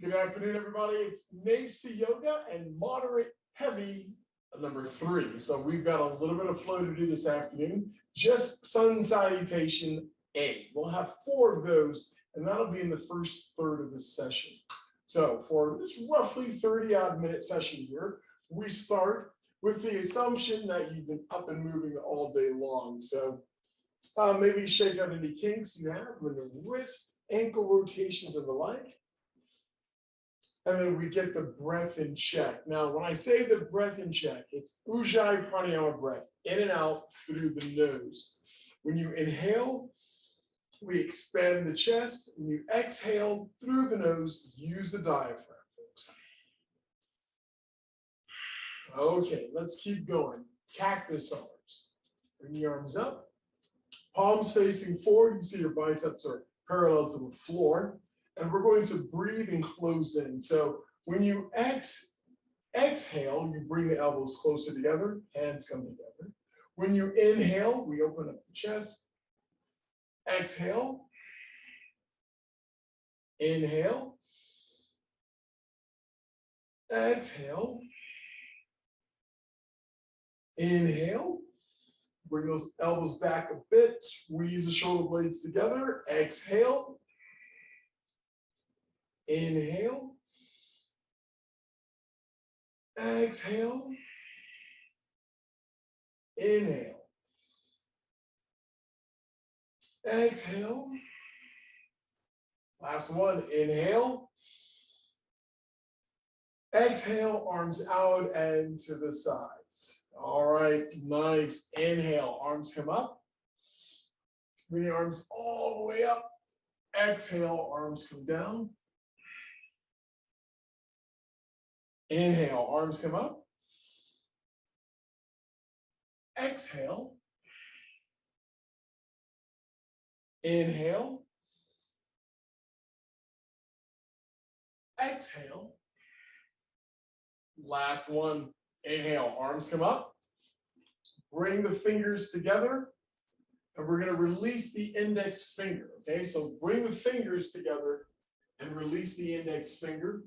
Good afternoon, everybody. It's Nafsi Yoga and moderate heavy number 3. So we've got a little bit of flow to do this afternoon. Just sun salutation A. We'll have 4 of those, and that'll be in the first third of this session. So for this roughly 30-odd minute session here, we start with the assumption that you've been up and moving all day long. So maybe shake out any kinks you have in the wrist, ankle rotations, and the like. And then we get the breath in check. Now, when I say the breath in check, it's Ujjayi Pranayama breath, in and out through the nose. When you inhale, we expand the chest. When you exhale through the nose, use the diaphragm, folks. Okay, let's keep going. Cactus arms. Bring the arms up. Palms facing forward. You can see your biceps are parallel to the floor. And we're going to breathe and close in. So when you exhale, you bring the elbows closer together, hands come together. When you inhale, we open up the chest. Exhale. Inhale. Exhale. Inhale. Bring those elbows back a bit. Squeeze the shoulder blades together. Exhale. Inhale, exhale, inhale, exhale. Last one, inhale, exhale, arms out and to the sides. All right, nice. Inhale, arms come up. Bring the arms all the way up. Exhale, arms come down. Inhale, arms come up. Exhale. Inhale. Exhale. Last one. Inhale, arms come up. Bring the fingers together. And we're going to release the index finger. Okay, so bring the fingers together and release the index finger.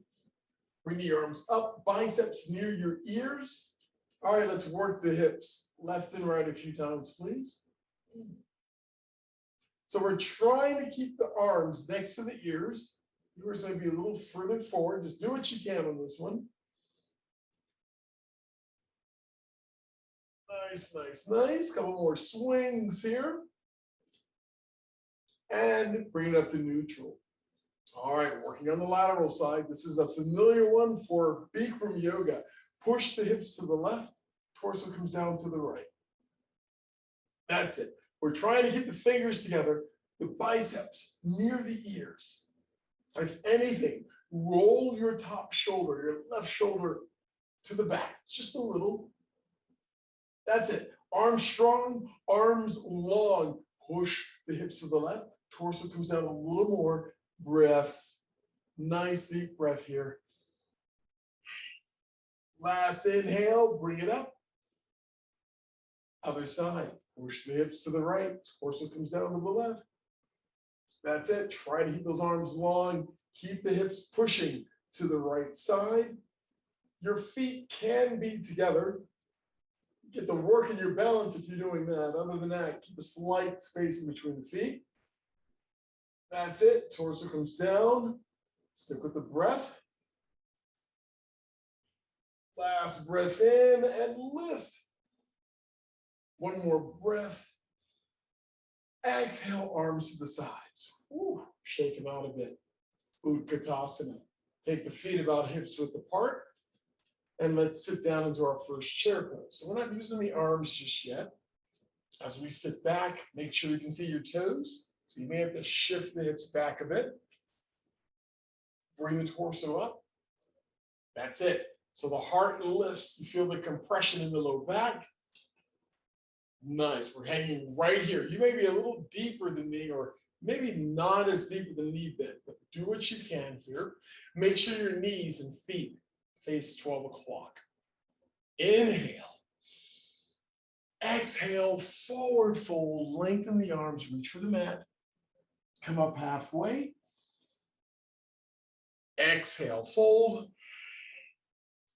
Bring the arms up, biceps near your ears. All right, let's work the hips left and right a few times, please. So we're trying to keep the arms next to the ears. Yours may be a little further forward. Just do what you can on this one. Nice, nice, nice. Couple more swings here. And bring it up to neutral. All right, working on the lateral side. This is a familiar one for Bikram yoga. Push the hips to the left, torso comes down to the right. That's it. We're trying to get the fingers together, the biceps near the ears. If anything, roll your top shoulder, your left shoulder to the back, just a little. That's it. Arms strong, arms long. Push the hips to the left, torso comes down a little more. Breath, nice deep breath here. Last inhale, bring it up. Other side, push the hips to the right, torso comes down to the left. That's it. Try to keep those arms long. Keep the hips pushing to the right side. Your feet can be together. Get to work in your balance if you're doing that. Other than that, keep a slight space in between the feet. That's it. Torso comes down. Stick with the breath. Last breath in and lift. One more breath. Exhale, arms to the sides. Woo, shake them out a bit. Utkatasana. Take the feet about hips width apart. And let's sit down into our first chair pose. So we're not using the arms just yet. As we sit back, make sure you can see your toes. So you may have to shift the hips back a bit. Bring the torso up. That's it. So the heart lifts. You feel the compression in the low back. Nice. We're hanging right here. You may be a little deeper than me, or maybe not as deep with the knee bend, but do what you can here. Make sure your knees and feet face 12 o'clock. Inhale. Exhale, forward fold, lengthen the arms, reach for the mat. Come up halfway. Exhale, fold.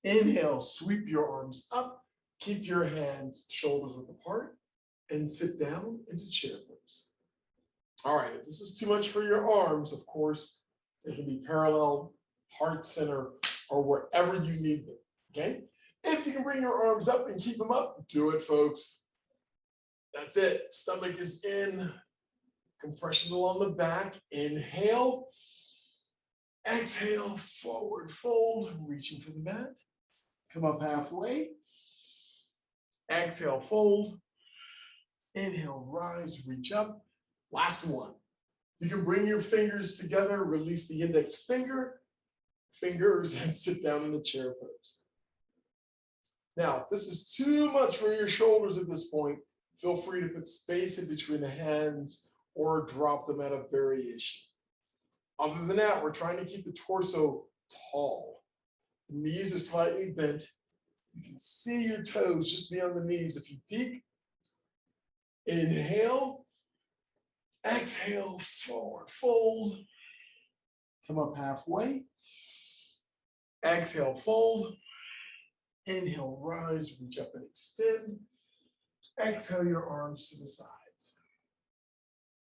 Inhale, sweep your arms up. Keep your hands, shoulders width apart, and sit down into chair pose. All right, if this is too much for your arms, of course, they can be parallel, heart center, or wherever you need them, okay? If you can bring your arms up and keep them up, do it, folks. That's it. Stomach is in. Compression along the back. Inhale. Exhale, forward fold, reaching for the mat. Come up halfway. Exhale, fold. Inhale, rise, reach up. Last one. You can bring your fingers together, release the index fingers, and sit down in the chair pose. Now, if this is too much for your shoulders at this point, feel free to put space in between the hands or drop them at a variation. Other than that, we're trying to keep the torso tall. The knees are slightly bent. You can see your toes just beyond the knees. If you peek, inhale, exhale, forward fold. Come up halfway. Exhale, fold. Inhale, rise, reach up and extend. Exhale your arms to the sides.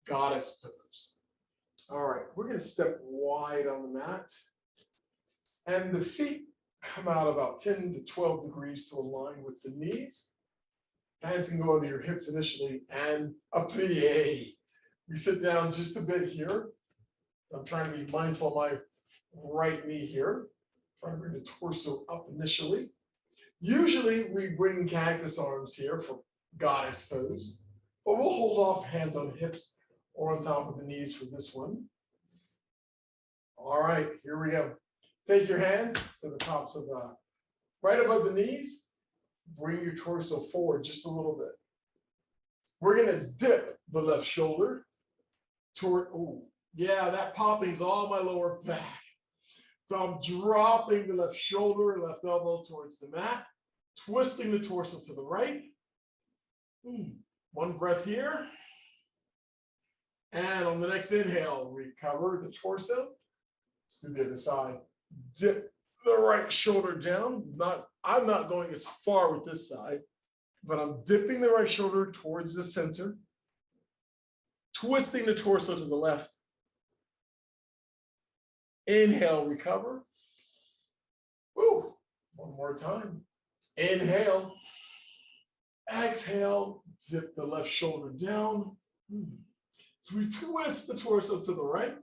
Goddess pose. All right, we're going to step wide on the mat. And the feet come out about 10 to 12 degrees to align with the knees. Hands can go under your hips initially, and a plie. We sit down just a bit here. I'm trying to be mindful of my right knee here. Trying to bring the torso up initially. Usually we bring cactus arms here for goddess pose, but we'll hold off hands on hips or on top of the knees for this one. All right, here we go. Take your hands to the tops of the, right above the knees. Bring your torso forward just a little bit. We're gonna dip the left shoulder toward, oh, yeah, that popping is all my lower back. So I'm dropping the left shoulder, left elbow towards the mat, twisting the torso to the right. One breath here. And on the next inhale, recover the torso. Let's do the other side. Dip the right shoulder down. I'm not going as far with this side, but I'm dipping the right shoulder towards the center, twisting the torso to the left. Inhale, recover. Woo. One more time. Inhale. Exhale, dip the left shoulder down. So we twist the torso to the right.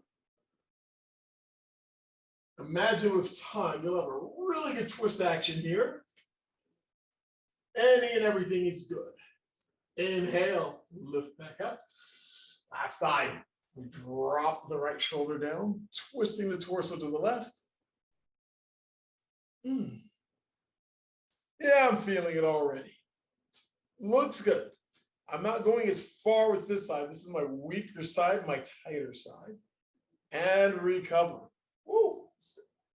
Imagine with time, you'll have a really good twist action here. Any and everything is good. Inhale, lift back up. Last side, we drop the right shoulder down, twisting the torso to the left. Yeah, I'm feeling it already. Looks good. I'm not going as far with this side. This is my weaker side, my tighter side. And recover. Woo.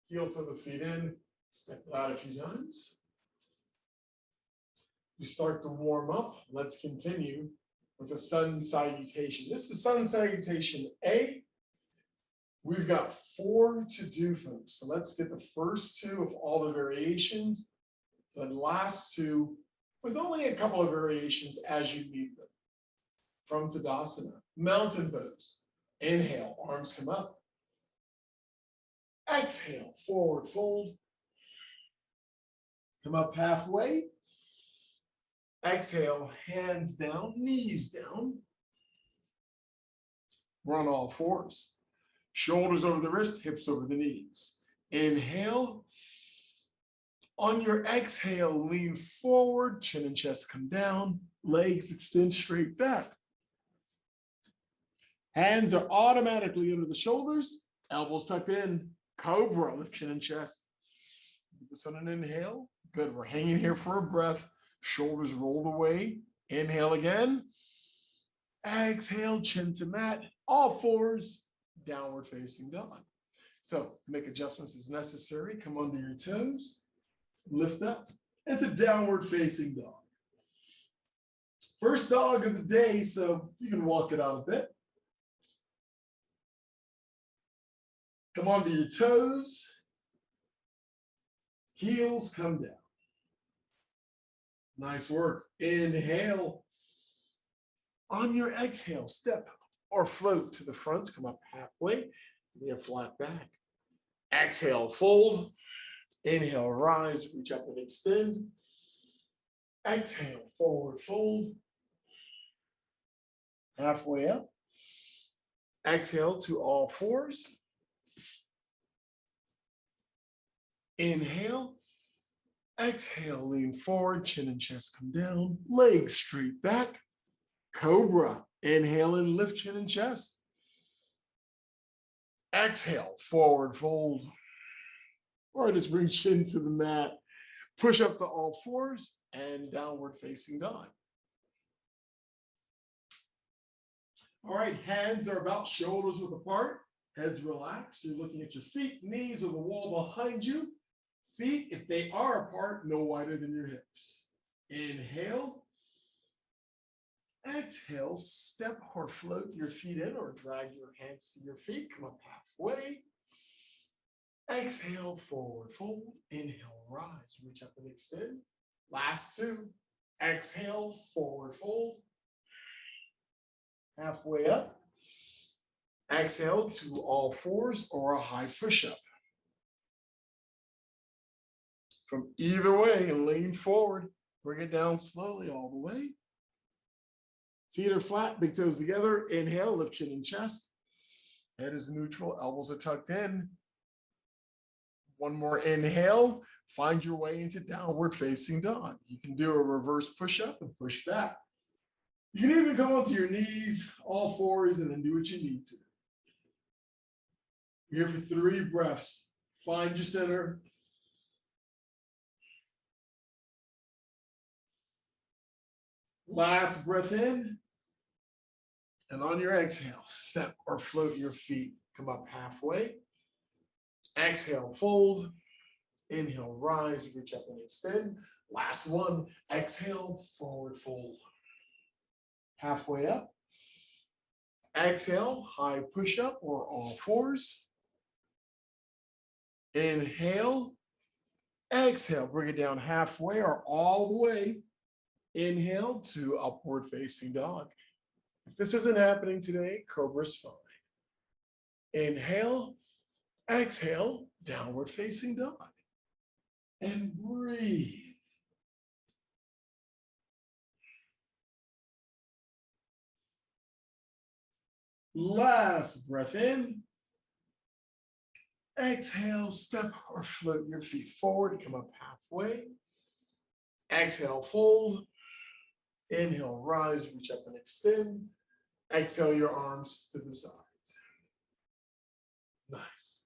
Heel to the feet in. Step it out a few times. You start to warm up. Let's continue with the sun salutation. This is sun salutation A. We've got 4 to do, folks. So let's get the first 2 of all the variations, the last 2 with only a couple of variations as you need them. From Tadasana, mountain pose. Inhale, arms come up. Exhale, forward fold. Come up halfway. Exhale, hands down, knees down. We're on all 4s. Shoulders over the wrist, hips over the knees. Inhale. On your exhale, lean forward, chin and chest come down, legs extend straight back. Hands are automatically under the shoulders, elbows tucked in, cobra, lift chin and chest. Get this on an inhale. Good, we're hanging here for a breath. Shoulders rolled away. Inhale again. Exhale, chin to mat, all 4s, downward facing dog. So make adjustments as necessary. Come under your toes. Lift up into downward facing dog. First dog of the day, so you can walk it out a bit. Come onto your toes. Heels come down. Nice work. Inhale. On your exhale, step or float to the front. Come up halfway. Give me a flat back. Exhale, fold. Inhale, rise, reach up and extend. Exhale, forward fold. Halfway up. Exhale to all fours. Inhale. Exhale, lean forward, chin and chest come down, legs straight back. Cobra. Inhale and lift chin and chest. Exhale, forward fold. Or just bring chin to the mat. Push up to all fours and downward facing dog. All right, hands are about shoulders width apart. Heads relaxed. You're looking at your feet, knees or the wall behind you. Feet, if they are apart, no wider than your hips. Inhale. Exhale, step or float your feet in or drag your hands to your feet. Come up halfway. Exhale, forward fold. Inhale, rise, reach up and extend. Last two. Exhale, forward fold. Halfway up. Exhale to all fours or a high push-up. From either way and lean forward. Bring it down slowly all the way. Feet are flat, big toes together. Inhale, lift chin and chest. Head is neutral, elbows are tucked in. One more inhale. Find your way into downward facing dog. You can do a reverse push-up and push back. You can even come onto your knees, all fours, and then do what you need to. You're here for 3 breaths. Find your center. Last breath in. And on your exhale, step or float your feet. Come up halfway. Exhale, fold. Inhale, rise, reach up and extend. Last one. Exhale, forward fold. Halfway up. Exhale, high push-up or all fours. Inhale. Exhale, bring it down halfway or all the way. Inhale to upward facing dog. If this isn't happening today, cobra's fine. Inhale, exhale, downward facing dog. And breathe. Last breath in. Exhale, step or float your feet forward, come up halfway. Exhale, fold. Inhale, rise, reach up and extend. Exhale your arms to the sides. Nice.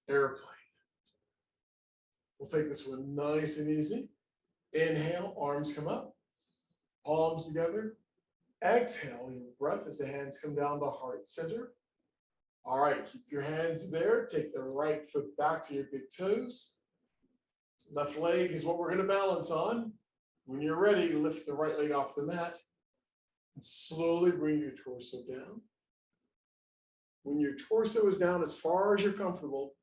Airplane. We'll take this one nice and easy. Inhale, arms come up, palms together. Exhale, your breath as the hands come down to heart center. All right, keep your hands there. Take the right foot back to your big toes. Left leg is what we're going to balance on. When you're ready, lift the right leg off the mat and slowly bring your torso down. When your torso is down as far as you're comfortable,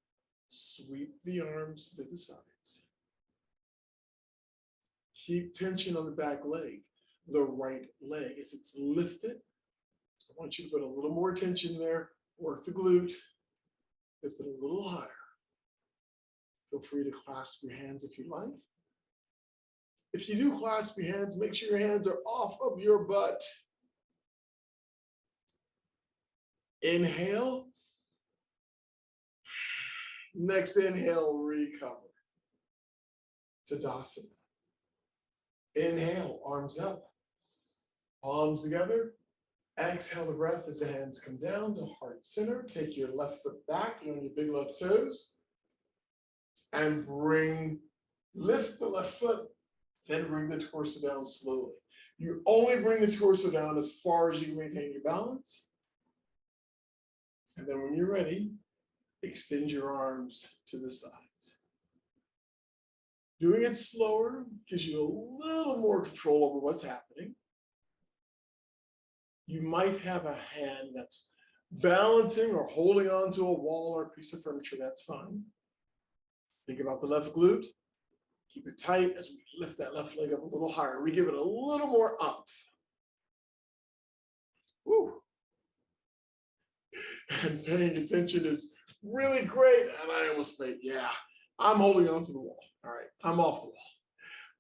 sweep the arms to the sides. Keep tension on the back leg, the right leg. As it's lifted, I want you to put a little more tension there. Work the glute, lift it a little higher. Feel free to clasp your hands if you like. If you do clasp your hands, make sure your hands are off of your butt. Inhale. Next inhale, recover. Tadasana. Inhale, arms up, palms together. Exhale the breath as the hands come down to heart center. Take your left foot back on your big left toes and lift the left foot, then bring the torso down slowly. You only bring the torso down as far as you can maintain your balance. And then when you're ready, extend your arms to the sides. Doing it slower gives you a little more control over what's happening. You might have a hand that's Balancing or holding onto a wall or a piece of furniture, that's fine. Think about the left glute. Keep it tight as we lift that left leg up a little higher. We give it a little more umph. Woo. And paying attention is really great. And I almost made, yeah, I'm holding on to the wall. All right, I'm off the wall.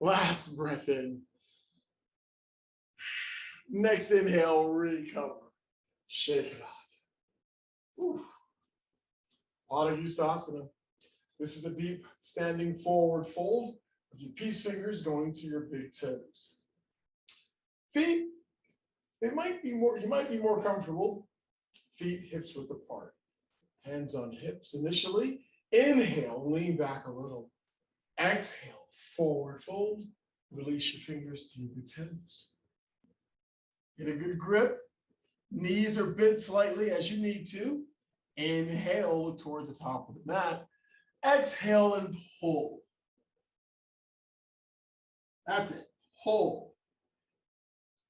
Last breath in. Next inhale, recover. Shake it off. Woo. Uttanasana. This is a deep standing forward fold with your peace fingers going to your big toes. Feet, you might be more comfortable. Feet hips width apart. Hands on hips initially. Inhale, lean back a little. Exhale, forward fold. Release your fingers to your big toes. Get a good grip. Knees are bent slightly as you need to. Inhale, look towards the top of the mat. Exhale and pull. That's it. Pull.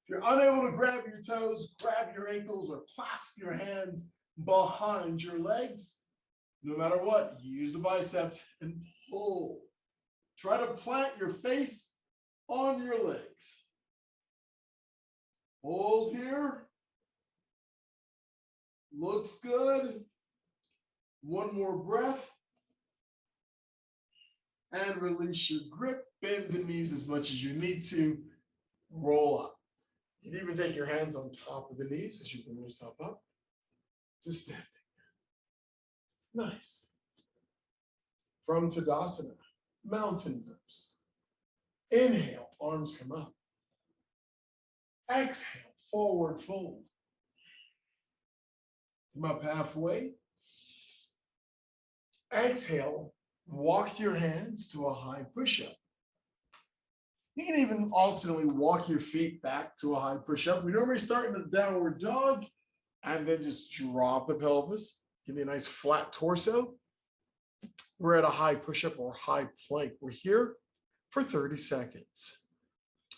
If you're unable to grab your toes, grab your ankles or clasp your hands behind your legs. No matter what, use the biceps and pull. Try to plant your face on your legs. Hold here. Looks good. One more breath. And release your grip. Bend the knees as much as you need to. Roll up. You can even take your hands on top of the knees as you bring yourself up. Just standing. Nice. From Tadasana, mountain pose. Inhale, arms come up. Exhale, forward fold. Come up halfway. Exhale, walk your hands to a high push-up. You can even alternately walk your feet back to a high push-up. We normally start in a downward dog and then just drop the pelvis. Give me a nice flat torso. We're at a high push-up or high plank. We're here for 30 seconds.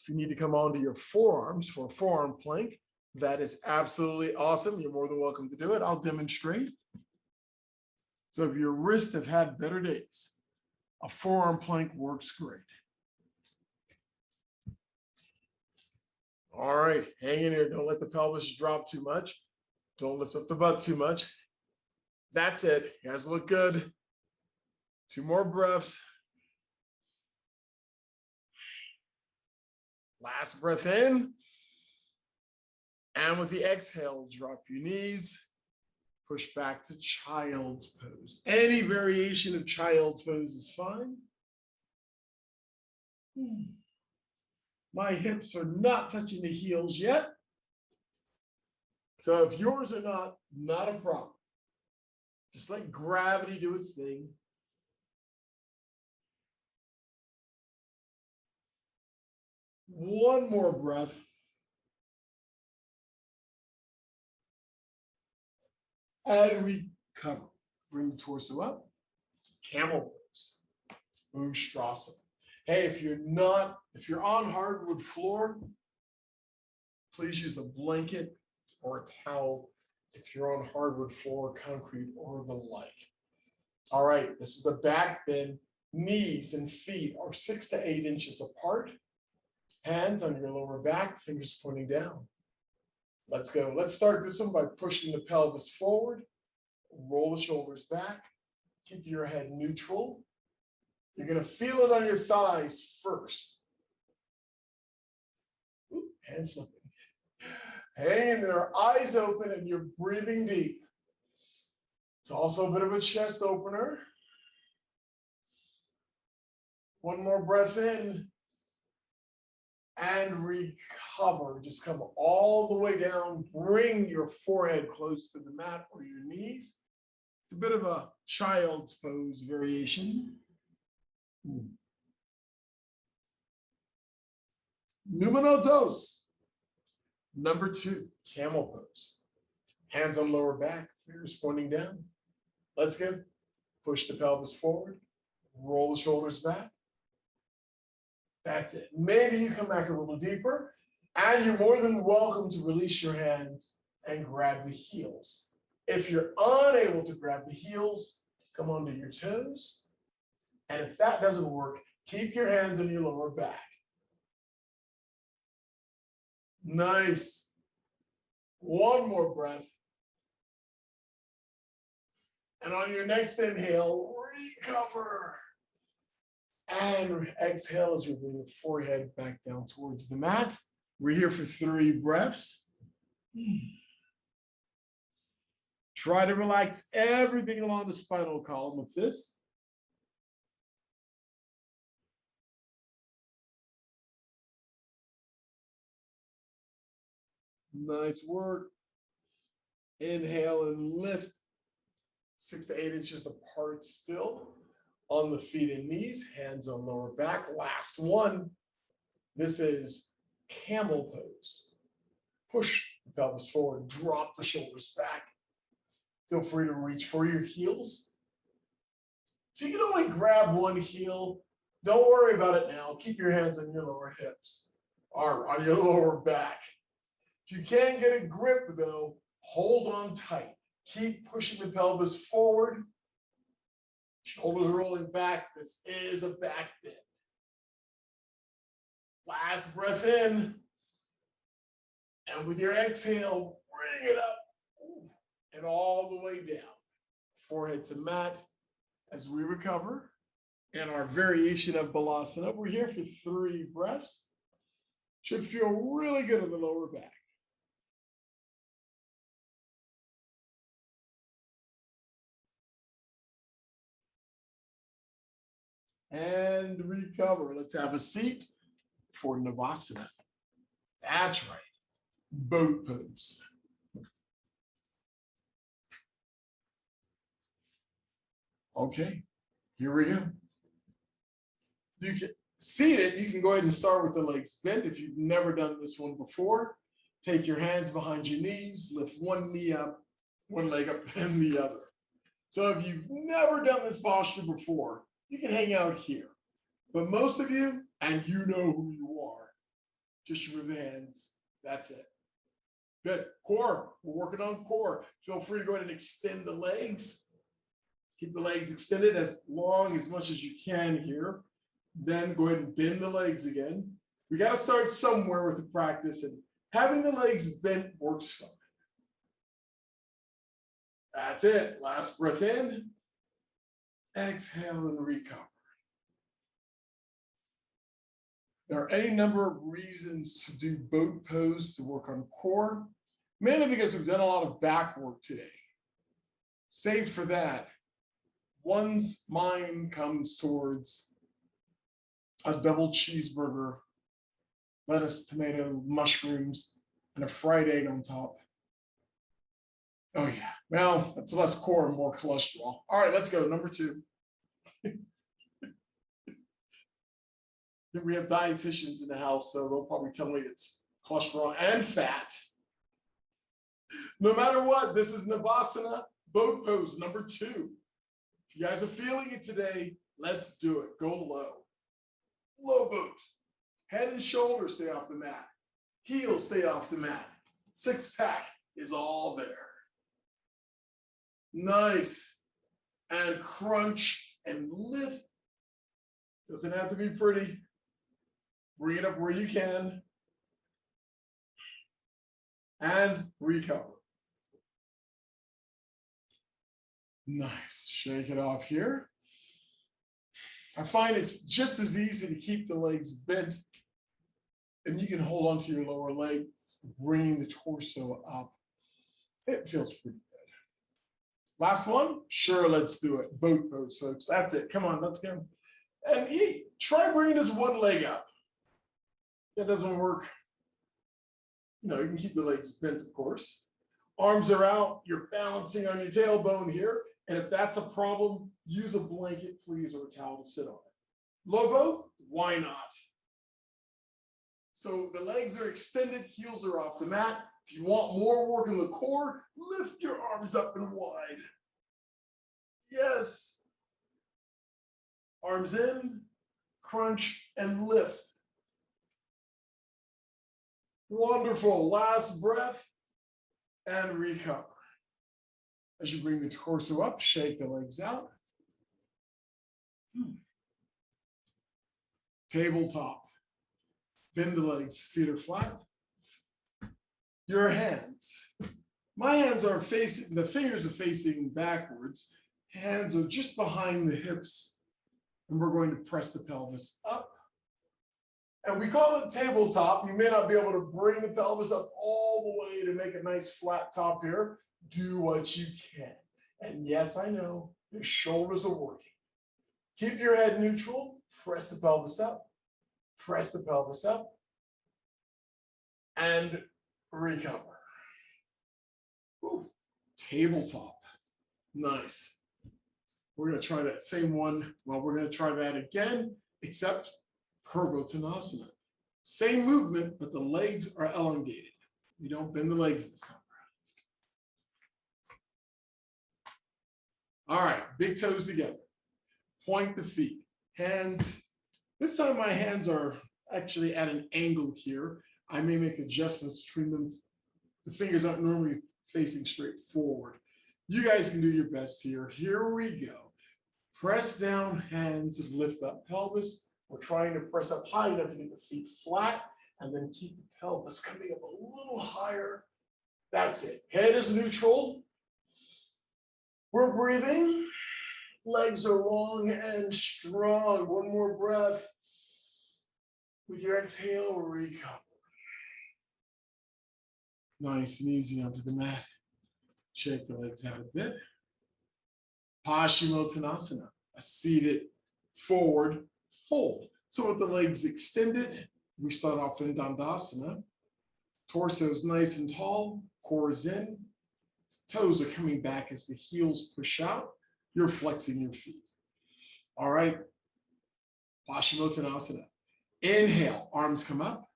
If you need to come onto your forearms for a forearm plank, that is absolutely awesome. You're more than welcome to do it. I'll demonstrate. So if your wrists have had better days, a forearm plank works great. All right, hang in here. Don't let the pelvis drop too much. Don't lift up the butt too much. That's it. You guys look good. 2 more breaths. Last breath in. And with the exhale, drop your knees. Push back to child's pose. Any variation of child's pose is fine. My hips are not touching the heels yet. So if yours are not a problem. Just let gravity do its thing. One more breath. And recover. Bring the torso up. Camel pose. Ustrasana. Hey, if you're on hardwood floor, please use a blanket or a towel if you're on hardwood floor, concrete, or the like. All right, this is the back bend. Knees and feet are 6 to 8 inches apart. Hands on your lower back, fingers pointing down. Let's go. Let's start this one by pushing the pelvis forward. Roll the shoulders back. Keep your head neutral. You're going to feel it on your thighs first. Ooh, hand slipping. Hang in there, eyes open, and you're breathing deep. It's also a bit of a chest opener. One more breath in. And recover. Just come all the way down. Bring your forehead close to the mat or your knees. It's a bit of a child's pose variation. Numero dos. Number 2, camel pose. Hands on lower back, fingers pointing down. Let's go. Push the pelvis forward. Roll the shoulders back. That's it. Maybe you come back a little deeper, and you're more than welcome to release your hands and grab the heels. If you're unable to grab the heels, come onto your toes. And if that doesn't work, keep your hands in your lower back. Nice. One more breath. And on your next inhale, recover. And exhale as you bring the forehead back down towards the mat. We're here for 3 breaths. Try to relax everything along the spinal column with this. Nice work. Inhale and lift 6 to 8 inches apart still. On the feet and knees, hands on lower back. Last one. This is camel pose. Push the pelvis forward, drop the shoulders back. Feel free to reach for your heels. If you can only grab one heel, don't worry about it now. Keep your hands on your lower hips or on your lower back. If you can't get a grip though, hold on tight. Keep pushing the pelvis forward. Shoulders rolling back. This is a back bend. Last breath in. And with your exhale, bring it up and all the way down. Forehead to mat as we recover. In our variation of Balasana, we're here for 3 breaths. Should feel really good in the lower back. And recover. Let's have a seat for Navasana. That's right. Boat pose. Okay, here we go. You can seated, you can go ahead and start with the legs bent. If you've never done this one before, take your hands behind your knees, lift one knee up, one leg up, and the other. So if you've never done this posture before, you can hang out here. But most of you, and you know who you are, just remove the hands. That's it. Good. Core. We're working on core. Feel free to go ahead and extend the legs. Keep the legs extended as long as much as you can here. Then go ahead and bend the legs again. We got to start somewhere with the practice, and having the legs bent works fine. That's it. Last breath in. Exhale and recover. There are any number of reasons to do boat pose to work on core, mainly because we've done a lot of back work today. Save for that, one's mind comes towards a double cheeseburger, lettuce, tomato, mushrooms, and a fried egg on top. Oh yeah, well, that's less core and more cholesterol. All right, let's go, number 2. We have dietitians in the house, so they'll probably tell me it's cholesterol and fat. No matter what, this is Navasana boat pose number 2. If you guys are feeling it today, let's do it. Go low. Low boat. Head and shoulders stay off the mat. Heels stay off the mat. 6-pack is all there. Nice. And crunch and lift. Doesn't have to be pretty. Bring it up where you can. And recover. Nice. Shake it off here. I find it's just as easy to keep the legs bent, and you can hold onto your lower leg, bringing the torso up. It feels pretty good. Last one? Sure, let's do it. Boat pose, folks. That's it. Come on, let's go. And try bringing this one leg up. That doesn't work. You know, you can keep the legs bent, of course. Arms are out. You're balancing on your tailbone here. And if that's a problem, use a blanket, please, or a towel to sit on it. Low boat? Why not? So the legs are extended, heels are off the mat. If you want more work in the core, lift your arms up and wide. Yes. Arms in, crunch, and lift. Wonderful. Last breath and recover. As you bring the torso up, shake the legs out. Tabletop. Bend the legs, feet are flat. Your hands. My hands are facing, the fingers are facing backwards. Hands are just behind the hips. And we're going to press the pelvis up. And we call it tabletop. You may not be able to bring the pelvis up all the way to make a nice flat top here. Do what you can. And yes, I know, your shoulders are working. Keep your head neutral. Press the pelvis up. Press the pelvis up. And recover. Ooh, tabletop. Nice. We're going to try that same one. Well, we're going to try that again, except Purvottanasana. Same movement, but the legs are elongated. You don't bend the legs this time. All right, big toes together. Point the feet. Hands. This time my hands are actually at an angle here. I may make adjustments between them. The fingers aren't normally facing straight forward. You guys can do your best here. Here we go. Press down, hands, and lift up pelvis. We're trying to press up high enough to get the feet flat and then keep the pelvis coming up a little higher. That's it. Head is neutral. We're breathing. Legs are long and strong. One more breath. With your exhale, recover. Nice and easy onto the mat. Shake the legs out a bit. Paschimottanasana, a seated forward fold. So with the legs extended, we start off in Dandasana. Torso is nice and tall, core is in. Toes are coming back as the heels push out. You're flexing your feet. All right, Paschimottanasana. Inhale, arms come up.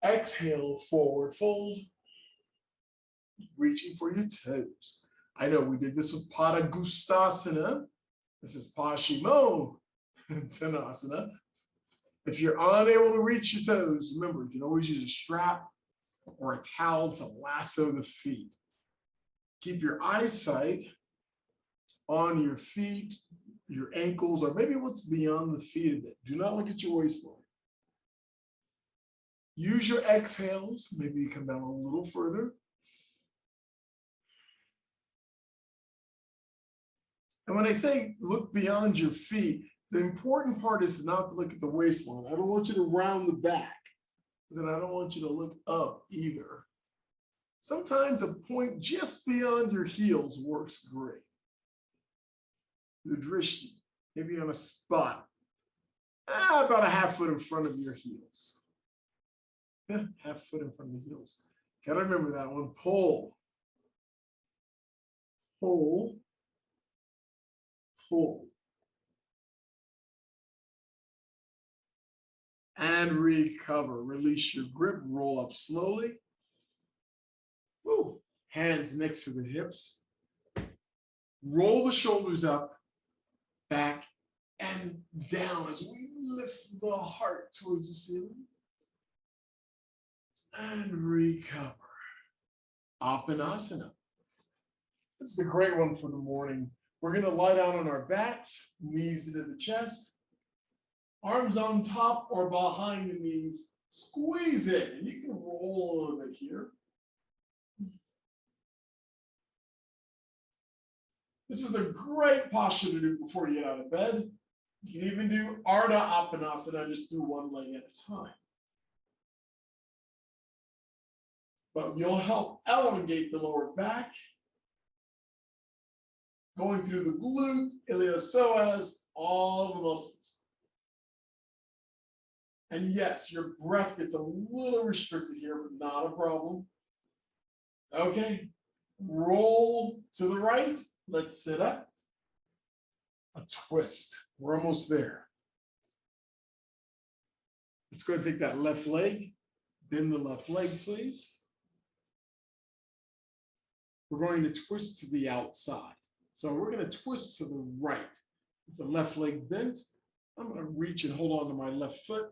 Exhale, forward fold. Reaching for your toes. I know we did this with Padangustasana. This is Paschimottanasana. If you're unable to reach your toes, remember, you can always use a strap or a towel to lasso the feet. Keep your eyesight on your feet, your ankles, or maybe what's beyond the feet a bit. Do not look at your waistline. Use your exhales. Maybe you come down a little further. And when I say look beyond your feet, the important part is not to look at the waistline. I don't want you to round the back. Then I don't want you to look up either. Sometimes a point just beyond your heels works great. Your drishti, maybe on a spot, about a half foot in front of your heels. Yeah, half foot in front of the heels. Gotta remember that one. Pull. Pull. Pull. And recover. Release your grip. Roll up slowly. Woo. Hands next to the hips. Roll the shoulders up, back, and down as we lift the heart towards the ceiling. And recover. Appanasana. This is a great one for the morning. We're going to lie down on our backs, knees into the chest, arms on top or behind the knees. Squeeze it, and you can roll a little bit here. This is a great posture to do before you get out of bed. You can even do Ardha Appanasana, just do one leg at a time. But you'll help elongate the lower back, going through the glute, iliopsoas, all the muscles. And yes, your breath gets a little restricted here, but not a problem. Okay, roll to the right. Let's sit up. A twist. We're almost there. Let's go ahead and take that left leg. Bend the left leg, please. We're going to twist to the outside. So we're going to twist to the right. With the left leg bent, I'm going to reach and hold on to my left foot.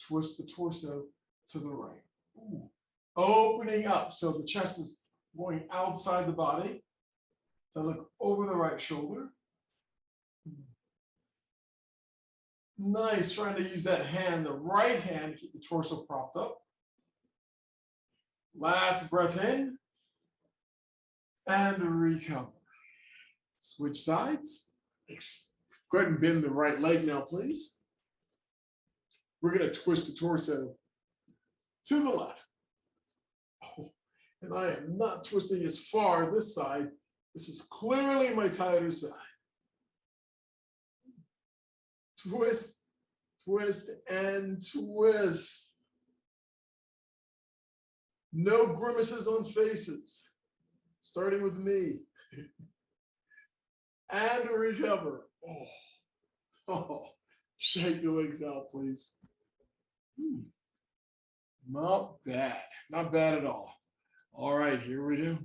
Twist the torso to the right. Ooh. Opening up. So the chest is going outside the body. So look over the right shoulder. Nice, trying to use that hand, the right hand, to keep the torso propped up. Last breath in and recover. Switch sides. Go ahead and bend the right leg now, please. We're going to twist the torso to the left. Oh, and I am not twisting as far this side. This is clearly my tighter side. Twist, twist, and twist. No grimaces on faces, starting with me. And recover. Oh, shake the legs out, please. Not bad, not bad at all. All right, here we go.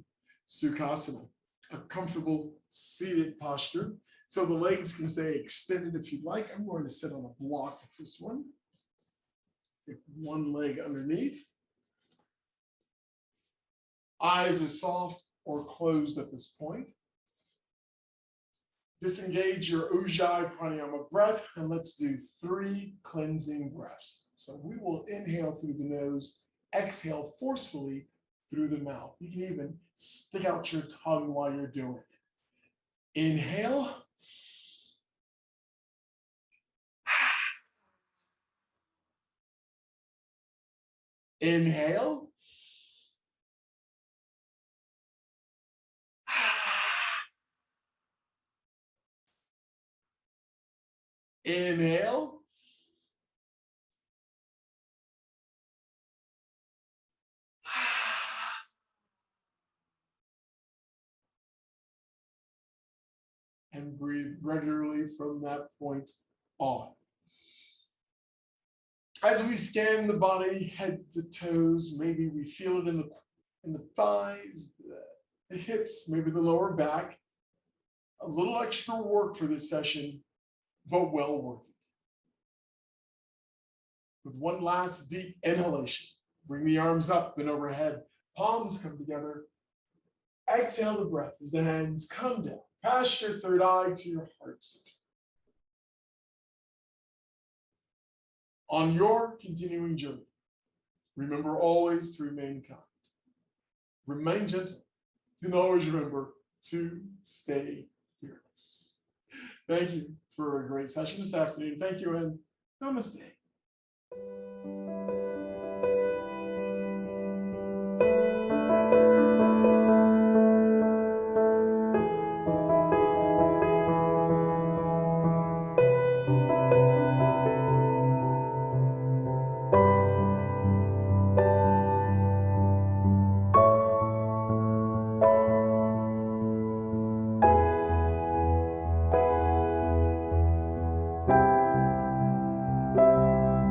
Sukhasana, a comfortable seated posture. So the legs can stay extended if you'd like. I'm going to sit on a block with this one. Take one leg underneath. Eyes are soft or closed at this point. Disengage your Ujjayi Pranayama breath, and let's do 3 cleansing breaths. So we will inhale through the nose, exhale forcefully through the mouth. You can even stick out your tongue while you're doing it. Inhale. Inhale. Inhale. And breathe regularly from that point on. As we scan the body, head to toes, maybe we feel it in the thighs, the hips, maybe the lower back. A little extra work for this session, but well worth it. With one last deep inhalation, bring the arms up and overhead, palms come together. Exhale the breath as the hands come down, past your third eye to your heart center. On your continuing journey, remember always to remain kind. Remain gentle, and always remember to stay fearless. Thank you for a great session this afternoon. Thank you, and namaste.